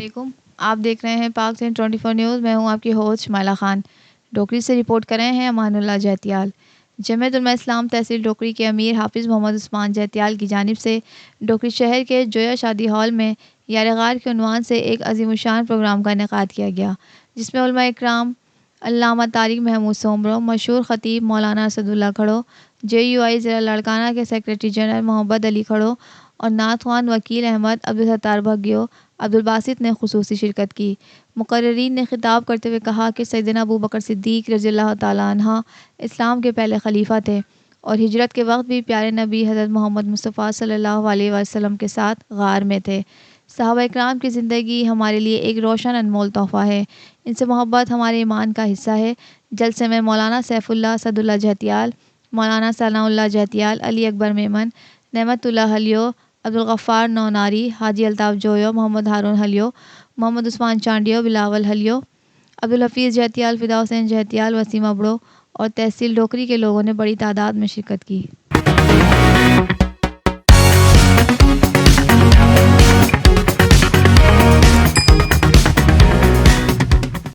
علیکم، آپ دیکھ رہے ہیں پاک 24 نیوز۔ میں ہوں آپ کی ہوسٹ شمائلہ خان۔ ڈوکری سے رپورٹ کر رہے ہیں امان اللہ جہتیال۔ جمعیت علماء اسلام تحصیل ڈوکری کے امیر حافظ محمد عثمان جہتیال کی جانب سے ڈوکری شہر کے جویا شادی ہال میں یار غار کے عنوان سے ایک عظیم الشان پروگرام کا انعقاد کیا گیا، جس میں علماء اکرام، علامہ طارق محمود سومرو، مشہور خطیب مولانا اسد اللہ کھڑو، JUI ضلع لاڑکانہ کے سیکریٹری جنرل محمد علی کھڑو اور نعت خوان وکیل احمد عبدالستار بھگیو عبدالباسط نے خصوصی شرکت کی۔ مقررین نے خطاب کرتے ہوئے کہا کہ سیدنا ابو بکر صدیق رضی اللہ تعالیٰ عنہ اسلام کے پہلے خلیفہ تھے اور ہجرت کے وقت بھی پیارے نبی حضرت محمد مصطفیٰ صلی اللہ علیہ وسلم کے ساتھ غار میں تھے۔ صحابہ اکرام کی زندگی ہمارے لیے ایک روشن انمول تحفہ ہے، ان سے محبت ہمارے ایمان کا حصہ ہے۔ جلسے میں مولانا سیف اللہ اسد اللہ جہتیال، مولانا ثناء اللہ جہتیال، علی اکبر میمن، نعمت اللہ حلیو، عبدالغفار نوناری، حاجی الطاف جویو، محمد ہارون حلیو، محمد عثمان چانڈیو، بلاول حلیو، عبدالحفیظ جہتیال، فدا حسین جہتیال، وسیم ابڑو اور تحصیل ڈوکری کے لوگوں نے بڑی تعداد میں شرکت کی۔